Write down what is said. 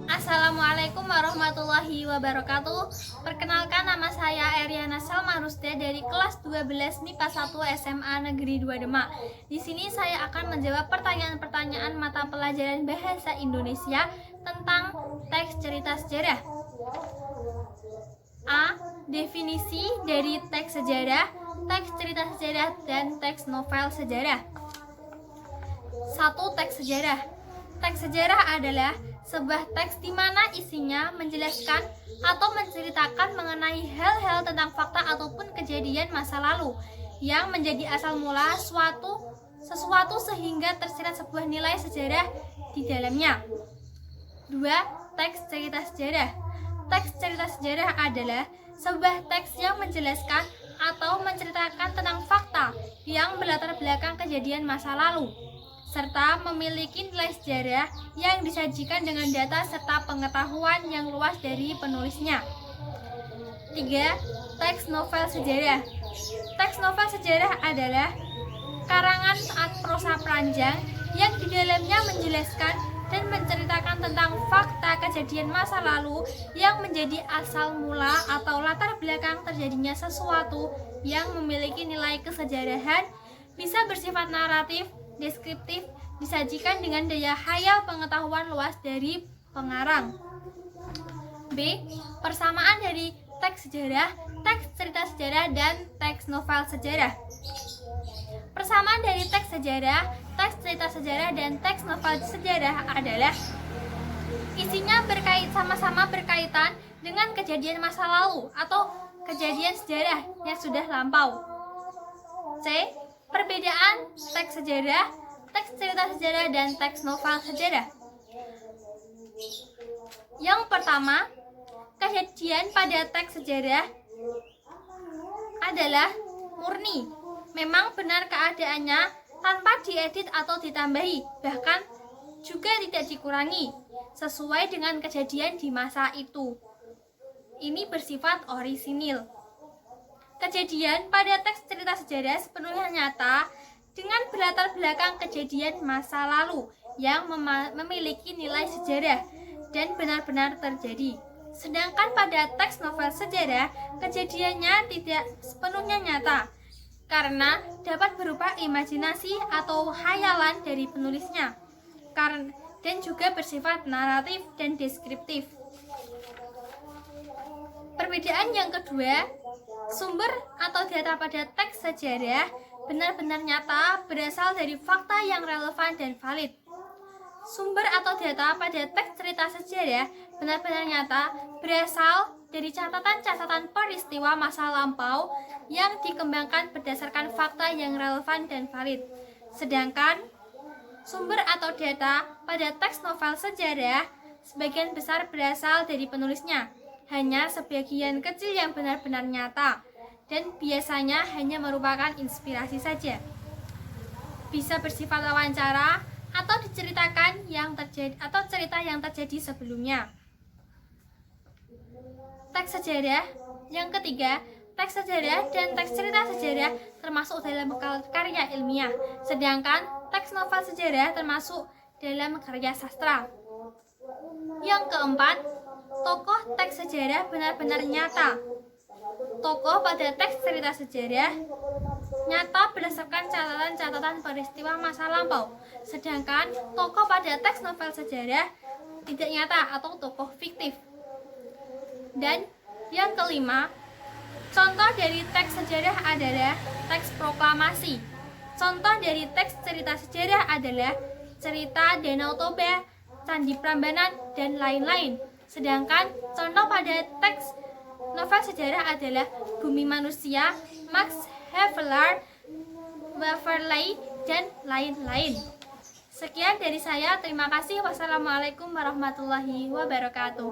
Assalamualaikum warahmatullahi wabarakatuh. Perkenalkan, nama saya Eriana Salma Rusda dari kelas 12 MIPA 1 SMA Negeri 2 Demak. Di sini saya akan menjawab pertanyaan-pertanyaan mata pelajaran Bahasa Indonesia tentang teks cerita sejarah. A. Definisi dari teks sejarah, teks cerita sejarah, dan teks novel sejarah. 1. Teks sejarah. Teks sejarah adalah sebuah teks di mana isinya menjelaskan atau menceritakan mengenai hal-hal tentang fakta ataupun kejadian masa lalu yang menjadi asal mula sesuatu sehingga tersirat sebuah nilai sejarah di dalamnya. 2. Teks cerita sejarah. Teks cerita sejarah adalah sebuah teks yang menjelaskan atau menceritakan tentang fakta yang berlatar belakang kejadian masa lalu, serta memiliki nilai sejarah yang disajikan dengan data serta pengetahuan yang luas dari penulisnya. 3. Teks novel sejarah. Teks novel sejarah adalah karangan prosa panjang yang di dalamnya menjelaskan dan menceritakan tentang fakta kejadian masa lalu yang menjadi asal mula atau latar belakang terjadinya sesuatu yang memiliki nilai kesejarahan, bisa bersifat naratif, deskriptif, disajikan dengan daya khayal pengetahuan luas dari pengarang. B. Persamaan dari teks sejarah, teks cerita sejarah, dan teks novel sejarah. Persamaan dari teks sejarah, teks cerita sejarah, dan teks novel sejarah adalah isinya sama-sama berkaitan dengan kejadian masa lalu atau kejadian sejarah yang sudah lampau. C. Perbedaan teks sejarah, teks cerita sejarah, dan teks novel sejarah. Yang pertama, kejadian pada teks sejarah adalah murni, memang benar keadaannya tanpa diedit atau ditambahi, bahkan juga tidak dikurangi, sesuai dengan kejadian di masa itu. Ini bersifat orisinil. Kejadian pada teks cerita sejarah sepenuhnya nyata dengan berlatar belakang kejadian masa lalu yang memiliki nilai sejarah dan benar-benar terjadi. Sedangkan pada teks novel sejarah, kejadiannya tidak sepenuhnya nyata karena dapat berupa imajinasi atau khayalan dari penulisnya, dan juga bersifat naratif dan deskriptif. Perbedaan yang kedua, sumber atau data pada teks sejarah benar-benar nyata berasal dari fakta yang relevan dan valid. Sumber atau data pada teks cerita sejarah benar-benar nyata berasal dari catatan-catatan peristiwa masa lampau yang dikembangkan berdasarkan fakta yang relevan dan valid. Sedangkan sumber atau data pada teks novel sejarah sebagian besar berasal dari penulisnya, hanya sebagian kecil yang benar-benar nyata dan biasanya hanya merupakan inspirasi saja. Bisa bersifat wawancara atau diceritakan yang terjadi atau cerita yang terjadi sebelumnya. Teks sejarah yang ketiga, teks sejarah dan teks cerita sejarah termasuk dalam karya ilmiah, sedangkan teks novel sejarah termasuk dalam karya sastra. Yang keempat, tokoh teks sejarah benar-benar nyata. Tokoh pada teks cerita sejarah nyata berdasarkan catatan-catatan peristiwa masa lampau, sedangkan tokoh pada teks novel sejarah tidak nyata atau tokoh fiktif. Dan yang kelima, contoh dari teks sejarah adalah teks proklamasi. Contoh dari teks cerita sejarah adalah cerita Danau Toba, Candi Prambanan, dan lain-lain. Sedangkan contoh pada teks novel sejarah adalah Bumi Manusia, Max Havelaar, Waverley, dan lain-lain. Sekian dari saya, terima kasih. Wassalamualaikum warahmatullahi wabarakatuh.